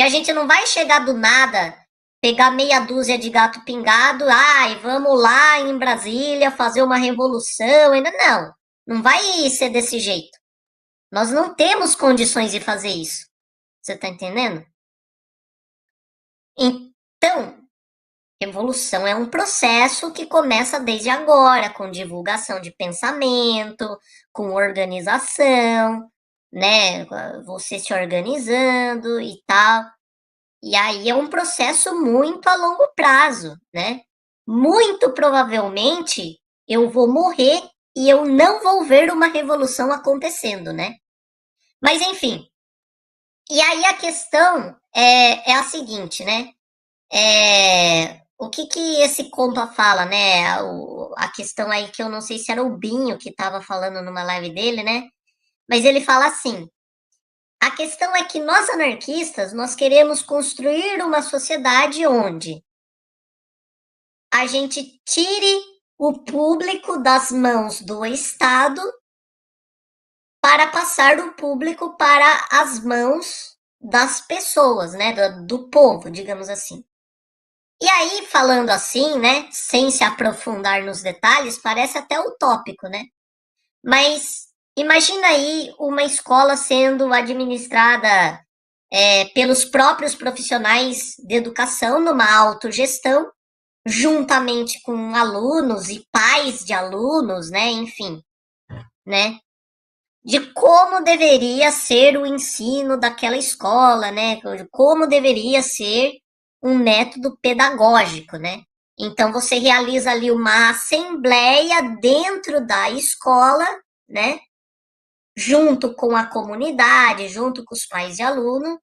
Que a gente não vai chegar do nada, pegar meia dúzia de gato pingado, ai, vamos lá em Brasília fazer uma revolução, ainda não. Não vai ser desse jeito. Nós não temos condições de fazer isso. Você tá entendendo? Então, revolução é um processo que começa desde agora, com divulgação de pensamento, com organização, né? Você se organizando e tal. E aí é um processo muito a longo prazo, né? Muito provavelmente eu vou morrer e eu não vou ver uma revolução acontecendo, né? Mas enfim. E aí a questão é a seguinte, né? O que esse compa fala, né? A questão aí que eu não sei se era o Binho que estava falando numa live dele, né? Mas ele fala assim: a questão é que nós anarquistas, nós queremos construir uma sociedade onde a gente tire o público das mãos do Estado para passar o público para as mãos das pessoas, né? Do povo, digamos assim. E aí, falando assim, né, sem se aprofundar nos detalhes, parece até utópico, né? Mas imagina aí uma escola sendo administrada pelos próprios profissionais de educação numa autogestão, juntamente com alunos e pais de alunos, né, enfim, né, de como deveria ser o ensino daquela escola, né, como deveria ser um método pedagógico, né. Então você realiza ali uma assembleia dentro da escola, né, junto com a comunidade, junto com os pais de aluno.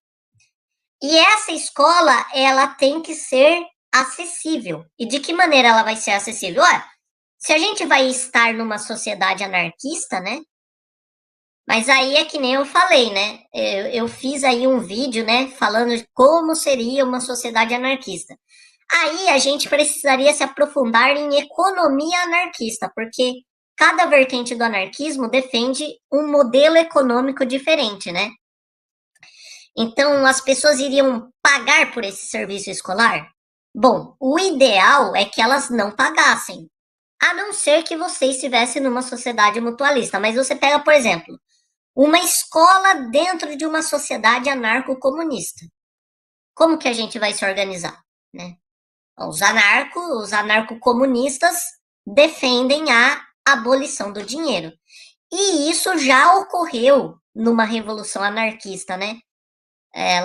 E essa escola, ela tem que ser acessível. E de que maneira ela vai ser acessível? Olha, se a gente vai estar numa sociedade anarquista, né? Mas aí é que nem eu falei, né? Eu fiz aí um vídeo, né, falando de como seria uma sociedade anarquista. Aí a gente precisaria se aprofundar em economia anarquista, porque cada vertente do anarquismo defende um modelo econômico diferente, né? Então, as pessoas iriam pagar por esse serviço escolar? Bom, o ideal é que elas não pagassem, a não ser que você estivesse numa sociedade mutualista. Mas você pega, por exemplo, uma escola dentro de uma sociedade anarco-comunista. Como que a gente vai se organizar, né? Os anarco-comunistas defendem a abolição do dinheiro. E isso já ocorreu numa revolução anarquista, né?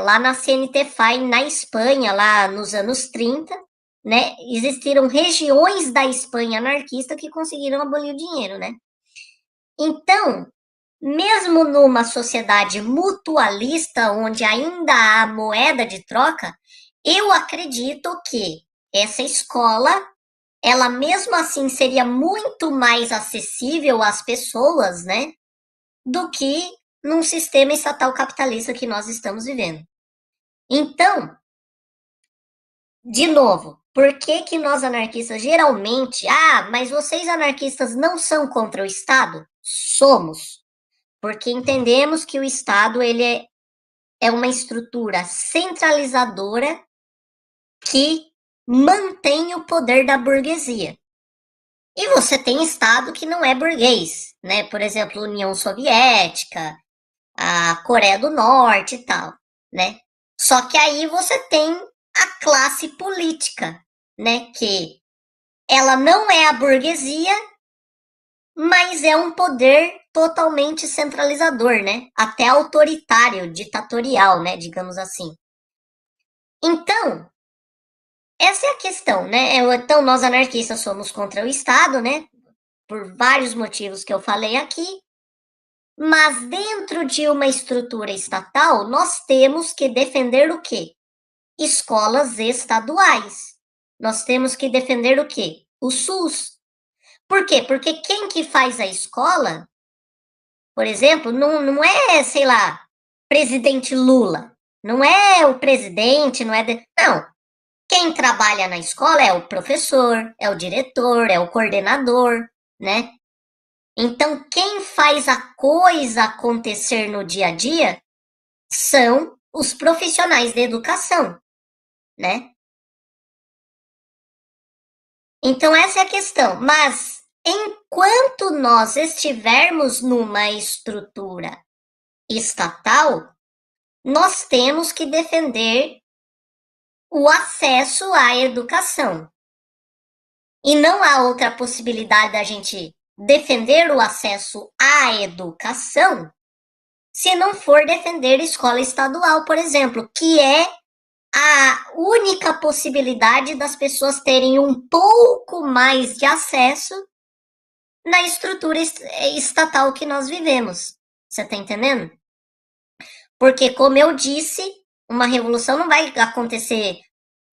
Lá na CNT-FAI, na Espanha, lá nos anos 30, né, existiram regiões da Espanha anarquista que conseguiram abolir o dinheiro, né? Então, mesmo numa sociedade mutualista, onde ainda há moeda de troca, eu acredito que essa escola, ela mesmo assim seria muito mais acessível às pessoas, né, do que num sistema estatal capitalista que nós estamos vivendo. Então, de novo, por que que nós anarquistas geralmente, mas vocês anarquistas não são contra o Estado? Somos, porque entendemos que o Estado é uma estrutura centralizadora que mantém o poder da burguesia. E você tem Estado que não é burguês, né? Por exemplo, União Soviética, a Coreia do Norte e tal, né? Só que aí você tem a classe política, né? Que ela não é a burguesia, mas é um poder totalmente centralizador, né? Até autoritário, ditatorial, né? Digamos assim. Então, essa é a questão, né? Então, nós anarquistas somos contra o Estado, né? Por vários motivos que eu falei aqui. Mas dentro de uma estrutura estatal, nós temos que defender o quê? Escolas estaduais. Nós temos que defender o quê? O SUS. Por quê? Porque quem que faz a escola, por exemplo, não é, sei lá, presidente Lula. Não é o presidente, não é. Não. Quem trabalha na escola é o professor, é o diretor, é o coordenador, né? Então, quem faz a coisa acontecer no dia a dia são os profissionais da educação, né? Então, essa é a questão. Mas, enquanto nós estivermos numa estrutura estatal, nós temos que defender o acesso à educação. E não há outra possibilidade da gente defender o acesso à educação se não for defender escola estadual, por exemplo, que é a única possibilidade das pessoas terem um pouco mais de acesso na estrutura estatal que nós vivemos. Você tá entendendo? Porque, como eu disse, uma revolução não vai acontecer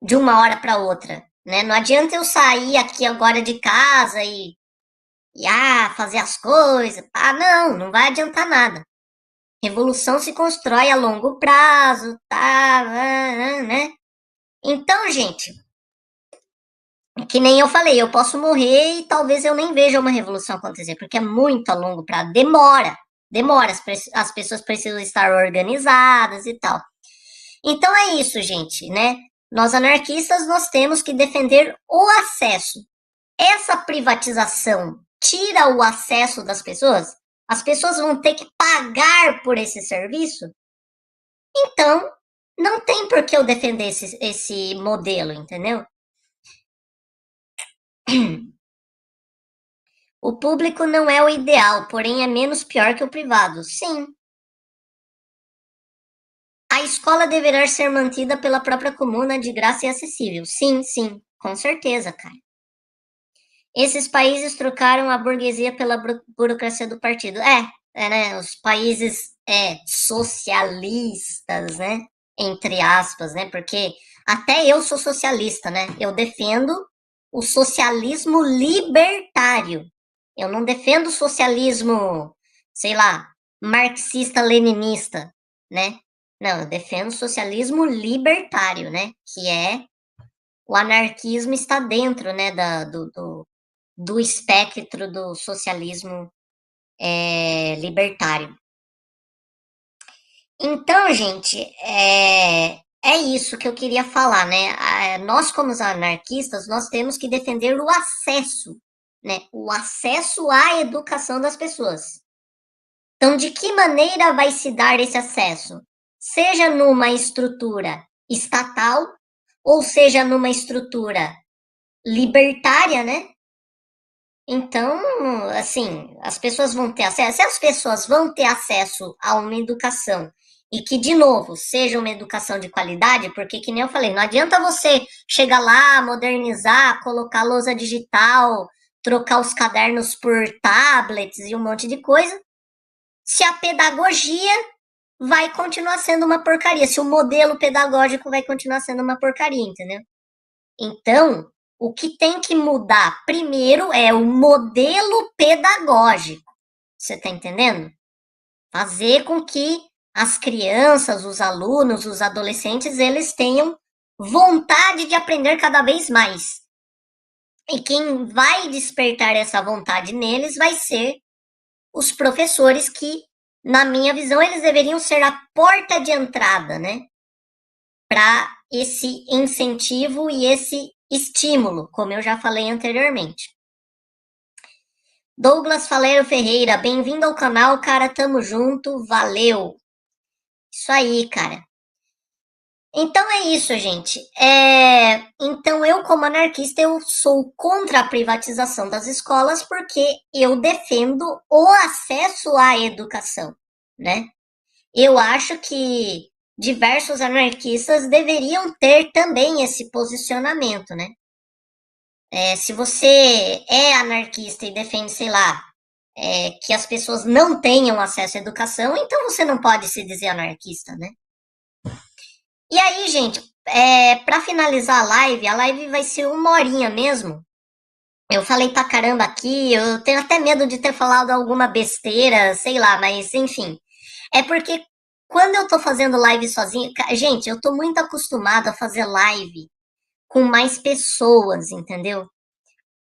de uma hora para outra, né? Não adianta eu sair aqui agora de casa e fazer as coisas. Não vai adiantar nada. Revolução se constrói a longo prazo, tá, né? Então, gente, que nem eu falei, eu posso morrer e talvez eu nem veja uma revolução acontecer, porque é muito a longo prazo, demora, as pessoas precisam estar organizadas e tal. Então é isso, gente, né? Nós anarquistas, nós temos que defender o acesso. Essa privatização tira o acesso das pessoas? As pessoas vão ter que pagar por esse serviço? Então, não tem por que eu defender esse modelo, entendeu? O público não é o ideal, porém é menos pior que o privado. Sim. A escola deverá ser mantida pela própria comuna de graça e acessível. Sim, sim, com certeza, cara. Esses países trocaram a burguesia pela burocracia do partido. Né? Os países socialistas, né? Entre aspas, né? Porque até eu sou socialista, né? Eu defendo o socialismo libertário. Eu não defendo o socialismo, sei lá, marxista-leninista, né? Não, eu defendo o socialismo libertário, né? Que é o anarquismo está dentro, né, do espectro do socialismo libertário. Então, gente, é isso que eu queria falar, né? Nós, como anarquistas, nós temos que defender o acesso, né? O acesso à educação das pessoas. Então, de que maneira vai se dar esse acesso? Seja numa estrutura estatal, ou seja numa estrutura libertária, né? Então, assim, as pessoas vão ter acesso. Se as pessoas vão ter acesso a uma educação e que, de novo, seja uma educação de qualidade, porque, que nem eu falei, não adianta você chegar lá, modernizar, colocar lousa digital, trocar os cadernos por tablets e um monte de coisa, se a pedagogia vai continuar sendo uma porcaria, se o modelo pedagógico vai continuar sendo uma porcaria, entendeu? Então, o que tem que mudar primeiro é o modelo pedagógico. Você está entendendo? Fazer com que as crianças, os alunos, os adolescentes, eles tenham vontade de aprender cada vez mais. E quem vai despertar essa vontade neles vai ser os professores que, na minha visão, eles deveriam ser a porta de entrada, né? Para esse incentivo e esse estímulo, como eu já falei anteriormente. Douglas Faleiro Ferreira, bem-vindo ao canal, cara, tamo junto, valeu. Isso aí, cara. Então é isso, gente. Então eu, como anarquista, eu sou contra a privatização das escolas porque eu defendo o acesso à educação, né? Eu acho que diversos anarquistas deveriam ter também esse posicionamento, né? Se você é anarquista e defende, sei lá, que as pessoas não tenham acesso à educação, então você não pode se dizer anarquista, né? E aí, gente, para finalizar a live vai ser 1 horinha mesmo. Eu falei pra caramba aqui, eu tenho até medo de ter falado alguma besteira, sei lá, mas enfim. É porque quando eu tô fazendo live sozinha, gente, eu tô muito acostumada a fazer live com mais pessoas, entendeu?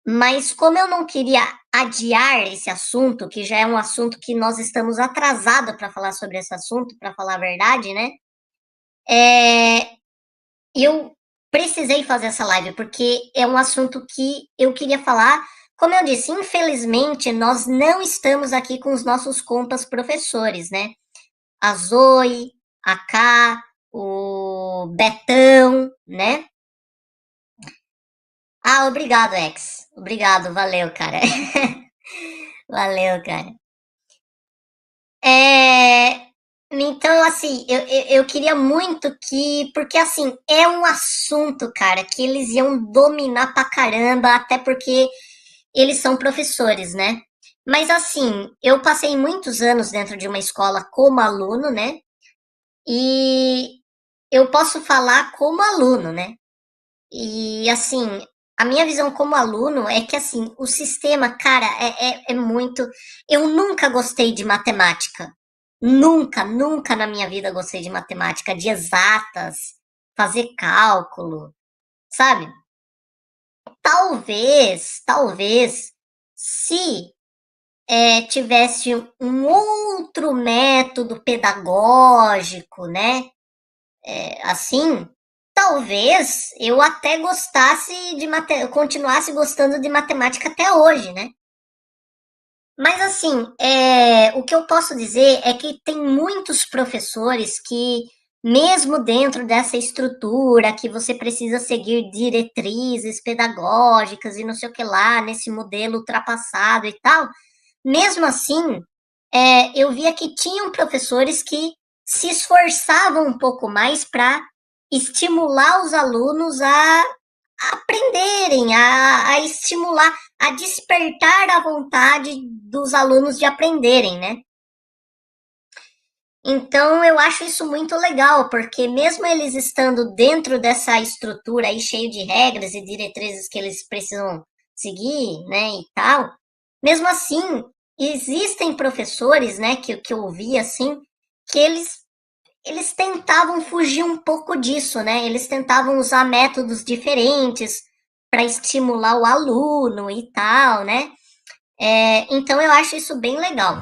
Mas como eu não queria adiar esse assunto, que já é um assunto que nós estamos atrasados para falar sobre esse assunto, para falar a verdade, né? É, eu precisei fazer essa live porque é um assunto que eu queria falar. Como eu disse, infelizmente nós não estamos aqui com os nossos compas professores, né? A Zoe, a Ká, o Betão, né? Ah, obrigado, Ex. Obrigado, valeu, cara. Valeu, cara. É, então, assim, eu queria muito que. Porque, assim, é um assunto, cara, que eles iam dominar pra caramba, até porque eles são professores, né? Mas, assim, eu passei muitos anos dentro de uma escola como aluno, né? E eu posso falar como aluno, né? E assim, a minha visão como aluno é que assim, o sistema, cara, é muito. Eu nunca gostei de matemática. Nunca, nunca na minha vida gostei de matemática, de exatas, fazer cálculo, sabe? Talvez, se tivesse um outro método pedagógico, né? Assim, talvez eu até gostasse de continuasse gostando de matemática até hoje, né? Mas assim, o que eu posso dizer é que tem muitos professores que, mesmo dentro dessa estrutura, que você precisa seguir diretrizes pedagógicas e não sei o que lá, nesse modelo ultrapassado e tal, mesmo assim, eu via que tinham professores que se esforçavam um pouco mais para estimular os alunos a aprenderem, a estimular, a despertar a vontade dos alunos de aprenderem, né? Então eu acho isso muito legal, porque mesmo eles estando dentro dessa estrutura aí cheio de regras e diretrizes que eles precisam seguir, né, e tal, mesmo assim, existem professores, né, que eu ouvi assim, que eles tentavam fugir um pouco disso, né? Eles tentavam usar métodos diferentes para estimular o aluno e tal, né? Então eu acho isso bem legal.